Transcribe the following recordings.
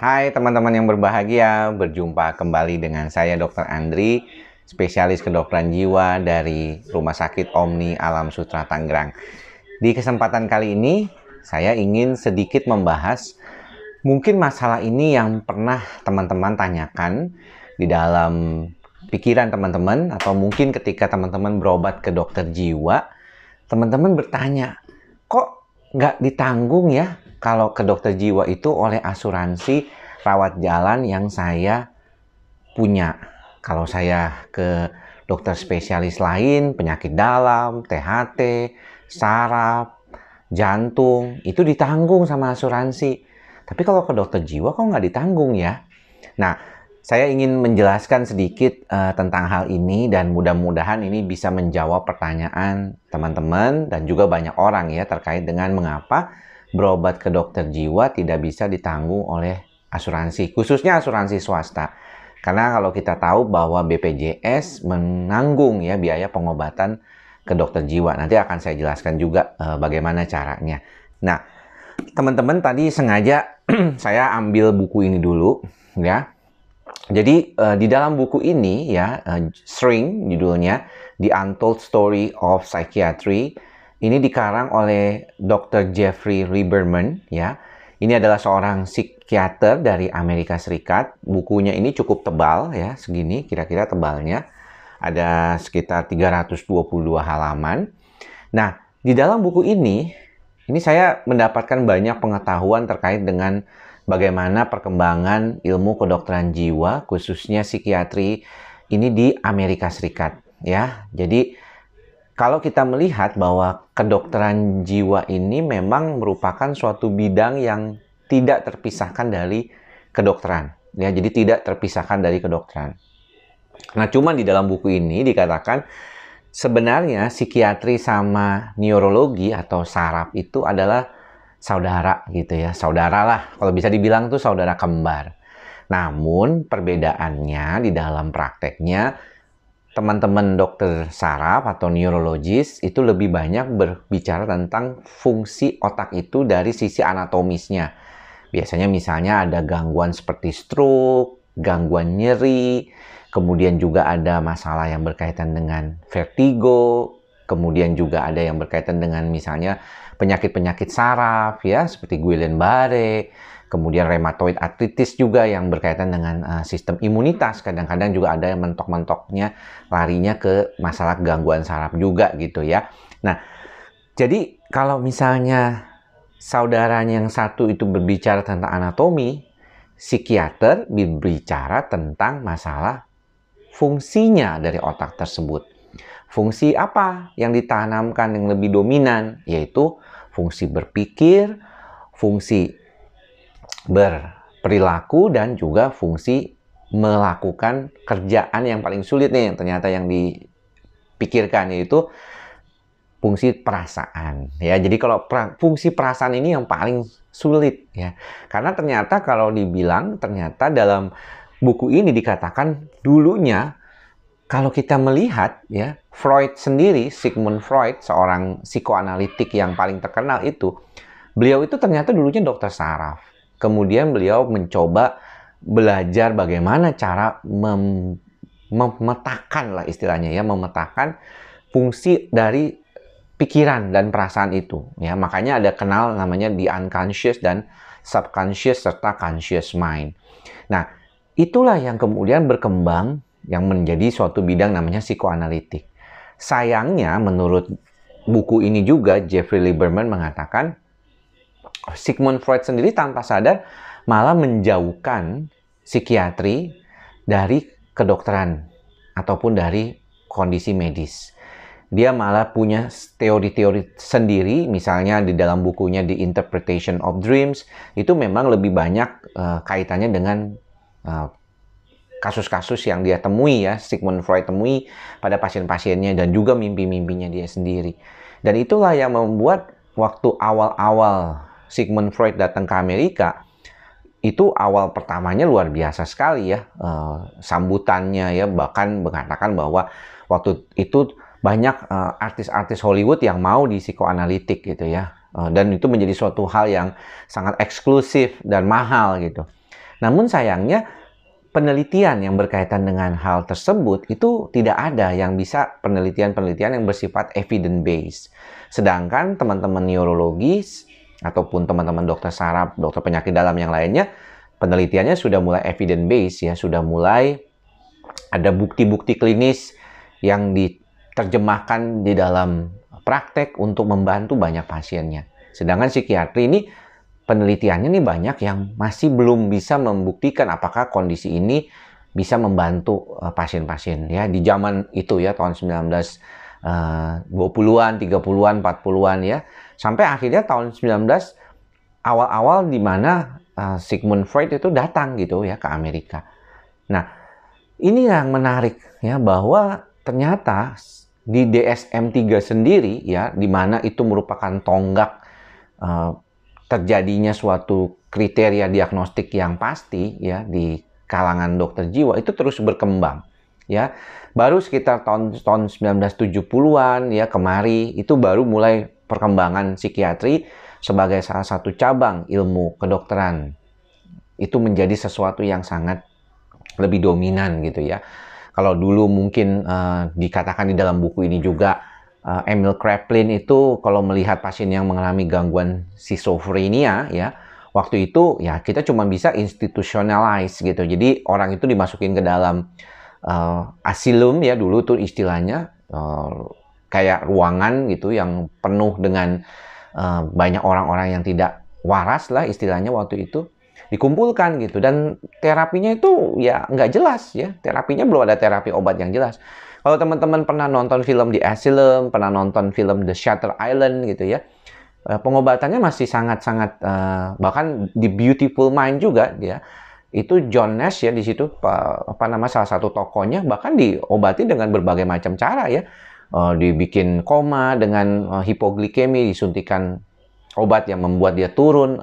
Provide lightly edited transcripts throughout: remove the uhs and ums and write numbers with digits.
Hai teman-teman yang berbahagia, berjumpa kembali dengan saya Dr. Andri, spesialis kedokteran jiwa dari Rumah Sakit Omni Alam Sutra Tangerang. Di kesempatan kali ini, saya ingin sedikit membahas mungkin masalah ini yang pernah teman-teman tanyakan di dalam pikiran teman-teman, atau mungkin ketika teman-teman berobat ke dokter jiwa, teman-teman bertanya, kok nggak ditanggung ya kalau ke dokter jiwa itu oleh asuransi rawat jalan yang saya punya. Kalau saya ke dokter spesialis lain, penyakit dalam, THT, saraf, jantung, itu ditanggung sama asuransi. Tapi kalau ke dokter jiwa kok nggak ditanggung ya? Nah, saya ingin menjelaskan sedikit tentang hal ini dan mudah-mudahan ini bisa menjawab pertanyaan teman-teman dan juga banyak orang ya terkait dengan mengapa berobat ke dokter jiwa tidak bisa ditanggung oleh asuransi, khususnya asuransi swasta. Karena kalau kita tahu bahwa BPJS menanggung ya biaya pengobatan ke dokter jiwa. Nanti akan saya jelaskan juga bagaimana caranya. Nah, teman-teman tadi sengaja saya ambil buku ini dulu ya. Jadi di dalam buku ini ya, Shrink judulnya, The Untold Story of Psychiatry. Ini dikarang oleh Dr. Jeffrey Lieberman ya. Ini adalah seorang psikiater dari Amerika Serikat. Bukunya ini cukup tebal ya, segini kira-kira tebalnya. Ada sekitar 322 halaman. Nah, di dalam buku ini saya mendapatkan banyak pengetahuan terkait dengan bagaimana perkembangan ilmu kedokteran jiwa, khususnya psikiatri ini di Amerika Serikat ya. Jadi kalau kita melihat bahwa kedokteran jiwa ini memang merupakan suatu bidang yang tidak terpisahkan dari kedokteran ya. Jadi tidak terpisahkan dari kedokteran. Nah, cuma di dalam buku ini dikatakan sebenarnya psikiatri sama neurologi atau saraf itu adalah saudara gitu ya. Saudara lah, kalau bisa dibilang tuh saudara kembar. Namun perbedaannya di dalam prakteknya, teman-teman dokter saraf atau neurologis itu lebih banyak berbicara tentang fungsi otak itu dari sisi anatomisnya. Biasanya misalnya ada gangguan seperti stroke, gangguan nyeri, kemudian juga ada masalah yang berkaitan dengan vertigo, kemudian juga ada yang berkaitan dengan misalnya penyakit-penyakit saraf ya, seperti Guillain-Barré, kemudian rheumatoid arthritis juga yang berkaitan dengan sistem imunitas. Kadang-kadang juga ada yang mentok-mentoknya larinya ke masalah gangguan saraf juga gitu ya. Nah, jadi kalau misalnya saudaranya yang satu itu berbicara tentang anatomi, psikiater berbicara tentang masalah fungsinya dari otak tersebut. Fungsi apa yang ditanamkan yang lebih dominan, yaitu fungsi berpikir, fungsi berperilaku, dan juga fungsi melakukan kerjaan yang paling sulit nih yang ternyata yang dipikirkan, yaitu fungsi perasaan ya. Jadi kalau fungsi perasaan ini yang paling sulit ya, karena ternyata kalau dibilang ternyata dalam buku ini dikatakan dulunya kalau kita melihat ya, Freud sendiri, Sigmund Freud, seorang psikoanalitik yang paling terkenal itu, beliau itu ternyata dulunya dokter saraf. Kemudian beliau mencoba belajar bagaimana cara memetakan lah istilahnya ya, memetakan fungsi dari pikiran dan perasaan itu ya. Makanya ada kenal namanya the unconscious dan subconscious serta conscious mind. Nah, itulah yang kemudian berkembang yang menjadi suatu bidang namanya psikoanalitik. Sayangnya menurut buku ini juga Jeffrey Lieberman mengatakan Sigmund Freud sendiri tanpa sadar malah menjauhkan psikiatri dari kedokteran ataupun dari kondisi medis. Dia malah punya teori-teori sendiri, misalnya di dalam bukunya The Interpretation of Dreams, itu memang lebih banyak kaitannya dengan kasus-kasus yang dia temui ya, Sigmund Freud temui pada pasien-pasiennya dan juga mimpi-mimpinya dia sendiri. Dan itulah yang membuat waktu awal-awal Sigmund Freud datang ke Amerika, itu awal pertamanya luar biasa sekali ya, sambutannya ya, bahkan mengatakan bahwa waktu itu banyak artis-artis Hollywood yang mau di psikoanalitik gitu ya, dan itu menjadi suatu hal yang sangat eksklusif dan mahal gitu. Namun sayangnya penelitian yang berkaitan dengan hal tersebut itu tidak ada yang bisa penelitian-penelitian yang bersifat evidence based. Sedangkan teman-teman neurologis ataupun teman-teman dokter saraf, dokter penyakit dalam yang lainnya, penelitiannya sudah mulai evidence based ya, sudah mulai ada bukti-bukti klinis yang diterjemahkan di dalam praktek untuk membantu banyak pasiennya. Sedangkan psikiatri ini penelitiannya nih banyak yang masih belum bisa membuktikan apakah kondisi ini bisa membantu pasien-pasien ya di zaman itu ya, tahun 1920-an, 30-an, 40-an ya. Sampai akhirnya tahun 19 awal-awal di mana Sigmund Freud itu datang gitu ya ke Amerika. Nah, ini yang menarik ya, bahwa ternyata di DSM-3 sendiri ya, di mana itu merupakan tonggak terjadinya suatu kriteria diagnostik yang pasti ya di kalangan dokter jiwa, itu terus berkembang ya. Baru sekitar tahun 1970-an ya kemari itu baru mulai perkembangan psikiatri sebagai salah satu cabang ilmu kedokteran. Itu menjadi sesuatu yang sangat lebih dominan gitu ya. Kalau dulu mungkin dikatakan di dalam buku ini juga, Emil Kraepelin itu kalau melihat pasien yang mengalami gangguan schizophrenia ya, waktu itu ya kita cuma bisa institutionalize gitu. Jadi orang itu dimasukin ke dalam asilum ya, dulu tuh istilahnya, kayak ruangan gitu yang penuh dengan banyak orang-orang yang tidak waras lah istilahnya waktu itu, dikumpulkan gitu. Dan terapinya itu ya nggak jelas ya, terapinya belum ada terapi obat yang jelas. Kalau teman-teman pernah nonton film The Asylum, pernah nonton film The Shutter Island gitu ya, pengobatannya masih sangat-sangat, bahkan di Beautiful Mind juga dia, itu John Nash ya di situ, salah satu tokohnya bahkan diobati dengan berbagai macam cara ya, dibikin koma dengan hipoglikemi, disuntikan obat yang membuat dia turun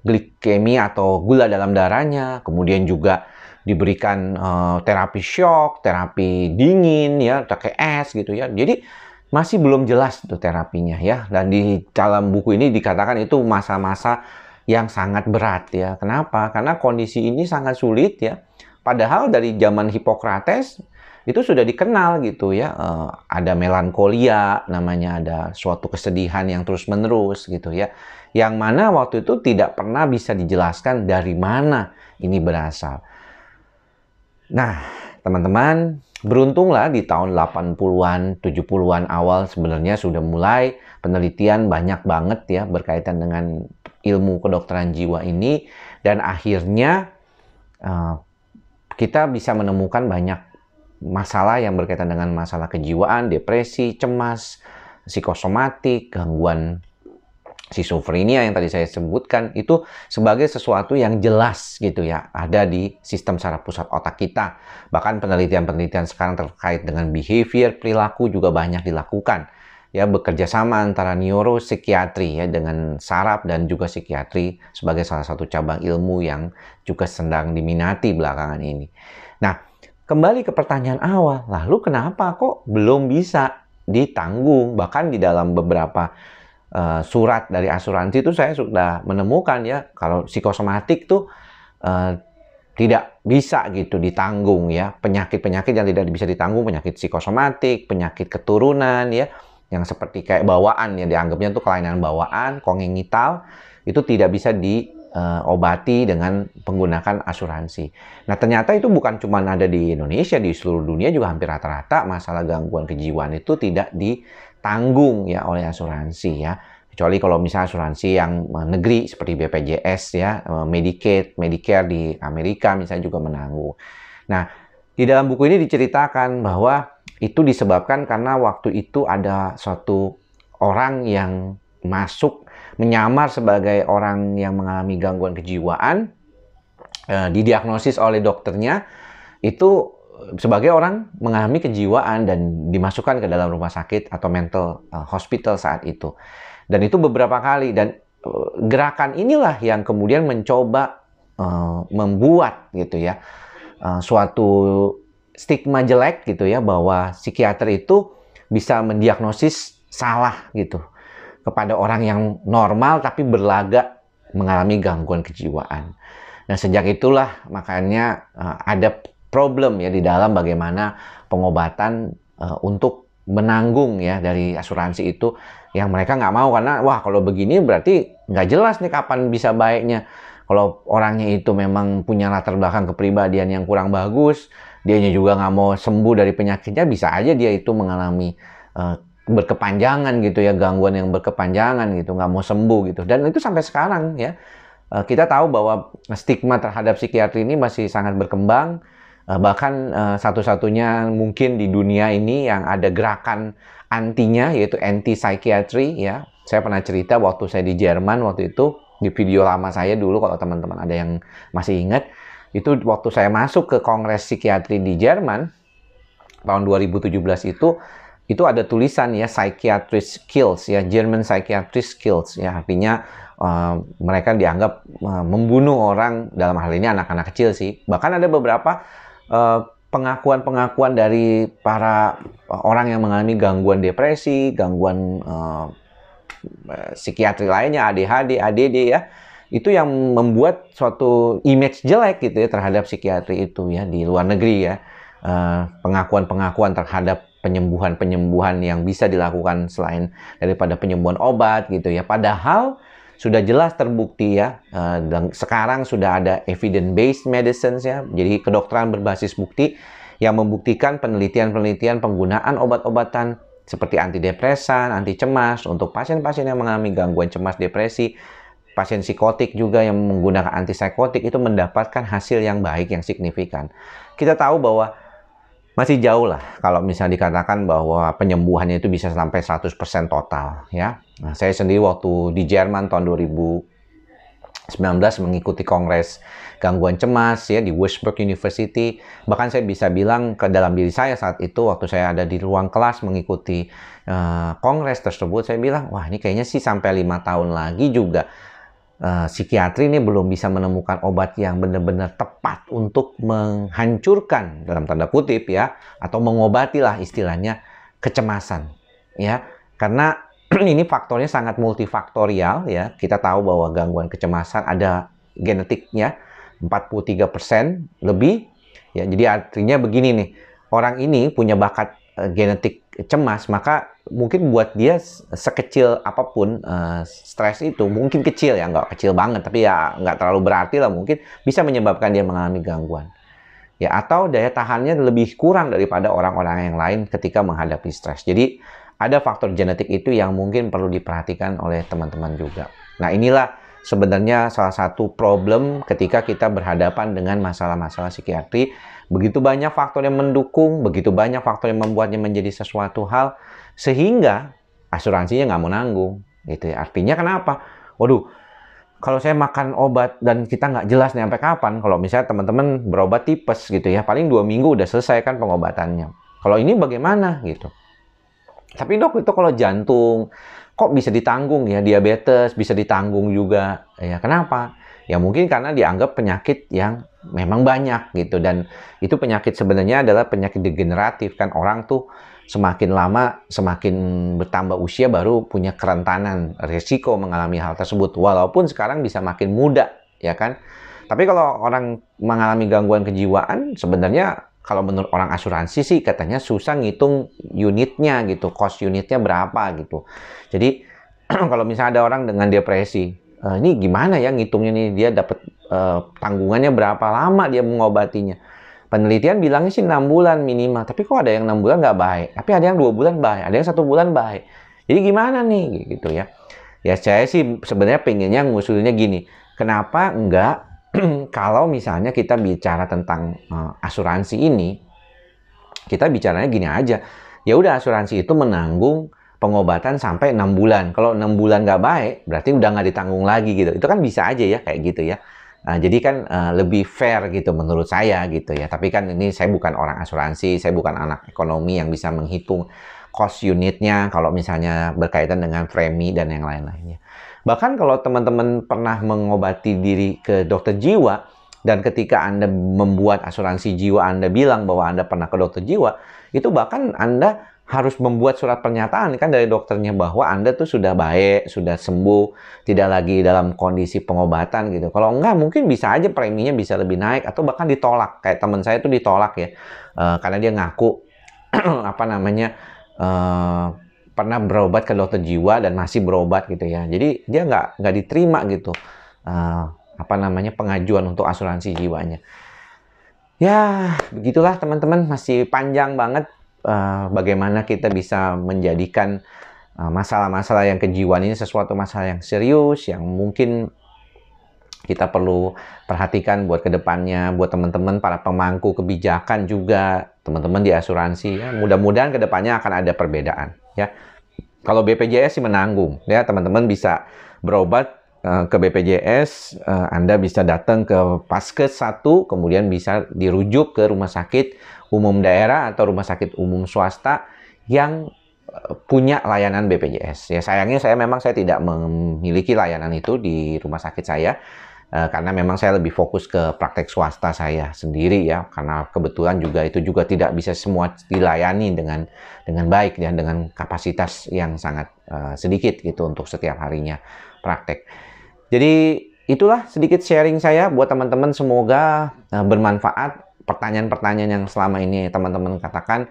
glikemi atau gula dalam darahnya, kemudian juga diberikan terapi shock, terapi dingin ya, pakai es gitu ya. Jadi masih belum jelas tuh terapinya ya. Dan di dalam buku ini dikatakan itu masa-masa yang sangat berat ya. Kenapa? Karena kondisi ini sangat sulit ya. Padahal dari zaman Hippocrates itu sudah dikenal gitu ya. Ada melankolia namanya, ada suatu kesedihan yang terus-menerus gitu ya. Yang mana waktu itu tidak pernah bisa dijelaskan dari mana ini berasal. Nah, teman-teman, beruntunglah di tahun 80-an, 70-an awal sebenarnya sudah mulai penelitian banyak banget ya berkaitan dengan ilmu kedokteran jiwa ini, dan akhirnya kita bisa menemukan banyak masalah yang berkaitan dengan masalah kejiwaan, depresi, cemas, psikosomatik, gangguan schizophrenia yang tadi saya sebutkan, itu sebagai sesuatu yang jelas gitu ya, ada di sistem saraf pusat otak kita. Bahkan penelitian-penelitian sekarang terkait dengan behavior, perilaku juga banyak dilakukan ya, bekerja sama antara neuropsikiatri ya dengan saraf dan juga psikiatri sebagai salah satu cabang ilmu yang juga sedang diminati belakangan ini. Nah, kembali ke pertanyaan awal, lalu kenapa kok belum bisa ditanggung? Bahkan di dalam beberapa surat dari asuransi itu saya sudah menemukan ya, kalau psikosomatik tuh tidak bisa gitu ditanggung ya, penyakit-penyakit yang tidak bisa ditanggung, penyakit psikosomatik, penyakit keturunan ya, yang seperti kayak bawaan ya, dianggapnya tuh kelainan bawaan, kongenital, itu tidak bisa diobati dengan menggunakan asuransi. Nah, ternyata itu bukan cuma ada di Indonesia, di seluruh dunia juga hampir rata-rata masalah gangguan kejiwaan itu tidak ditanggung ya oleh asuransi ya. Kecuali kalau misalnya asuransi yang negeri seperti BPJS ya, Medicaid, Medicare di Amerika misalnya juga menanggung. Nah, di dalam buku ini diceritakan bahwa itu disebabkan karena waktu itu ada suatu orang yang masuk menyamar sebagai orang yang mengalami gangguan kejiwaan, didiagnosis oleh dokternya itu sebagai orang mengalami kejiwaan dan dimasukkan ke dalam rumah sakit atau mental hospital saat itu. Dan itu beberapa kali, dan gerakan inilah yang kemudian mencoba membuat gitu ya suatu stigma jelek gitu ya, bahwa psikiater itu bisa mendiagnosis salah gitu kepada orang yang normal tapi berlagak mengalami gangguan kejiwaan. Nah, sejak itulah makanya ada problem ya di dalam bagaimana pengobatan untuk menanggung ya dari asuransi itu, yang mereka nggak mau karena wah kalau begini berarti nggak jelas nih kapan bisa baiknya. Kalau orangnya itu memang punya latar belakang kepribadian yang kurang bagus, dianya juga nggak mau sembuh dari penyakitnya, bisa aja dia itu mengalami berkepanjangan gitu ya, gangguan yang berkepanjangan gitu, nggak mau sembuh gitu. Dan itu sampai sekarang ya, kita tahu bahwa stigma terhadap psikiatri ini masih sangat berkembang. Bahkan satu-satunya mungkin di dunia ini yang ada gerakan antinya, yaitu anti-psychiatry ya. Saya pernah cerita waktu saya di Jerman waktu itu, di video lama saya dulu, kalau teman-teman ada yang masih ingat, itu waktu saya masuk ke Kongres Psikiatri di Jerman tahun 2017 itu ada tulisan ya, psychiatrist skills ya, German psychiatrist skills ya, artinya mereka dianggap membunuh orang, dalam hal ini anak-anak kecil sih. Bahkan ada beberapa pengakuan-pengakuan dari para orang yang mengalami gangguan depresi, gangguan psikiatri lainnya, ADHD, ADD ya, itu yang membuat suatu image jelek gitu ya terhadap psikiatri itu ya di luar negeri ya. Pengakuan-pengakuan terhadap penyembuhan-penyembuhan yang bisa dilakukan selain daripada penyembuhan obat gitu ya. Padahal sudah jelas terbukti ya, dan sekarang sudah ada evidence-based medicine ya, jadi kedokteran berbasis bukti yang membuktikan penelitian-penelitian penggunaan obat-obatan seperti antidepresan, anti cemas untuk pasien-pasien yang mengalami gangguan cemas depresi, pasien psikotik juga yang menggunakan antipsikotik itu mendapatkan hasil yang baik, yang signifikan. Kita tahu bahwa masih jauh lah kalau misalnya dikatakan bahwa penyembuhannya itu bisa sampai 100% total ya. Nah, saya sendiri waktu di Jerman tahun 2019 mengikuti kongres gangguan cemas ya di Würzburg University. Bahkan saya bisa bilang ke dalam diri saya saat itu waktu saya ada di ruang kelas mengikuti kongres tersebut, saya bilang wah ini kayaknya sih sampai 5 tahun lagi juga psikiatri ini belum bisa menemukan obat yang benar-benar tepat untuk menghancurkan dalam tanda kutip ya, atau mengobati lah istilahnya kecemasan ya, karena ini faktornya sangat multifaktorial ya. Kita tahu bahwa gangguan kecemasan ada genetiknya 43% lebih ya. Jadi artinya begini nih, orang ini punya bakat genetik cemas, maka mungkin buat dia sekecil apapun stres itu, mungkin kecil ya, nggak kecil banget, tapi ya nggak terlalu berarti lah, mungkin bisa menyebabkan dia mengalami gangguan. Ya, atau daya tahannya lebih kurang daripada orang-orang yang lain ketika menghadapi stres. Jadi ada faktor genetik itu yang mungkin perlu diperhatikan oleh teman-teman juga. Nah, inilah sebenarnya salah satu problem ketika kita berhadapan dengan masalah-masalah psikiatri. Begitu banyak faktor yang mendukung, begitu banyak faktor yang membuatnya menjadi sesuatu hal, sehingga asuransinya nggak mau nanggung. Gitu ya. Artinya kenapa? Waduh, kalau saya makan obat dan kita nggak jelas nih sampai kapan. Kalau misalnya teman-teman berobat tipes gitu ya, paling 2 minggu udah selesai kan pengobatannya. Kalau ini bagaimana gitu? Tapi dok, itu kalau jantung, kok bisa ditanggung ya, diabetes bisa ditanggung juga. Ya kenapa? Ya mungkin karena dianggap penyakit yang memang banyak gitu. Dan itu penyakit sebenarnya adalah penyakit degeneratif kan. Orang tuh semakin lama, semakin bertambah usia baru punya kerentanan resiko mengalami hal tersebut. Walaupun sekarang bisa makin muda ya kan. Tapi kalau orang mengalami gangguan kejiwaan, sebenarnya kalau menurut orang asuransi sih katanya susah ngitung unitnya gitu, cost unitnya berapa gitu. Jadi kalau misalnya ada orang dengan depresi, ini gimana ya ngitungnya nih, dia dapat tanggungannya berapa lama dia mengobatinya. Penelitian bilangnya sih 6 bulan minimal, tapi kok ada yang 6 bulan nggak baik, tapi ada yang 2 bulan baik, ada yang 1 bulan baik. Jadi gimana nih gitu ya. Ya saya sih sebenarnya pengennya ngusulnya gini, kenapa enggak kalau misalnya kita bicara tentang asuransi ini, kita bicaranya gini aja. Ya udah, asuransi itu menanggung pengobatan sampai 6 bulan. Kalau 6 bulan nggak baik, berarti udah nggak ditanggung lagi gitu. Itu kan bisa aja ya kayak gitu ya. Jadi kan lebih fair gitu menurut saya gitu ya. Tapi kan ini saya bukan orang asuransi, saya bukan anak ekonomi yang bisa menghitung cost unitnya kalau misalnya berkaitan dengan premi dan yang lain-lainnya. Bahkan kalau teman-teman pernah mengobati diri ke dokter jiwa, dan ketika Anda membuat asuransi jiwa, Anda bilang bahwa Anda pernah ke dokter jiwa, itu bahkan Anda harus membuat surat pernyataan kan dari dokternya bahwa Anda tuh sudah baik, sudah sembuh, tidak lagi dalam kondisi pengobatan gitu. Kalau enggak, mungkin bisa aja preminya bisa lebih naik atau bahkan ditolak. Kayak teman saya tuh ditolak ya, karena dia ngaku apa namanya pernah berobat ke dokter jiwa dan masih berobat gitu ya. Jadi dia nggak diterima gitu apa namanya pengajuan untuk asuransi jiwanya. Ya begitulah teman-teman, masih panjang banget. Bagaimana kita bisa menjadikan masalah-masalah yang kejiwaan ini sesuatu masalah yang serius, yang mungkin kita perlu perhatikan buat kedepannya, buat teman-teman para pemangku kebijakan juga, teman-teman di asuransi. Ya, mudah-mudahan kedepannya akan ada perbedaan. Ya, kalau BPJS sih menanggung, ya teman-teman bisa berobat ke BPJS, Anda bisa datang ke Paskes 1, kemudian bisa dirujuk ke rumah sakit umum daerah atau rumah sakit umum swasta yang punya layanan BPJS. Ya sayangnya saya tidak memiliki layanan itu di rumah sakit saya, karena memang saya lebih fokus ke praktek swasta saya sendiri ya, karena kebetulan juga itu juga tidak bisa semua dilayani dengan baik ya, dengan kapasitas yang sangat sedikit gitu untuk setiap harinya praktek. Jadi itulah sedikit sharing saya buat teman-teman, semoga bermanfaat. Pertanyaan-pertanyaan yang selama ini teman-teman katakan,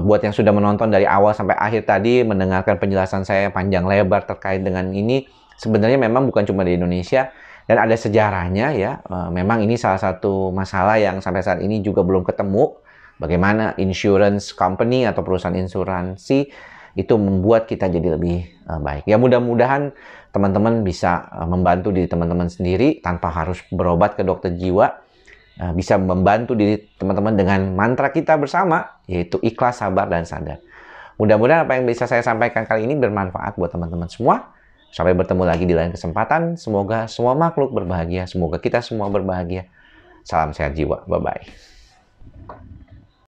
buat yang sudah menonton dari awal sampai akhir tadi, mendengarkan penjelasan saya panjang lebar terkait dengan ini, sebenarnya memang bukan cuma di Indonesia dan ada sejarahnya ya. Memang ini salah satu masalah yang sampai saat ini juga belum ketemu, bagaimana insurance company atau perusahaan insuransi itu membuat kita jadi lebih baik. Ya mudah-mudahan teman-teman bisa membantu diri teman-teman sendiri tanpa harus berobat ke dokter jiwa. Bisa membantu diri teman-teman dengan mantra kita bersama, yaitu ikhlas, sabar, dan sadar. Mudah-mudahan apa yang bisa saya sampaikan kali ini bermanfaat buat teman-teman semua. Sampai bertemu lagi di lain kesempatan. Semoga semua makhluk berbahagia. Semoga kita semua berbahagia. Salam sehat jiwa. Bye-bye.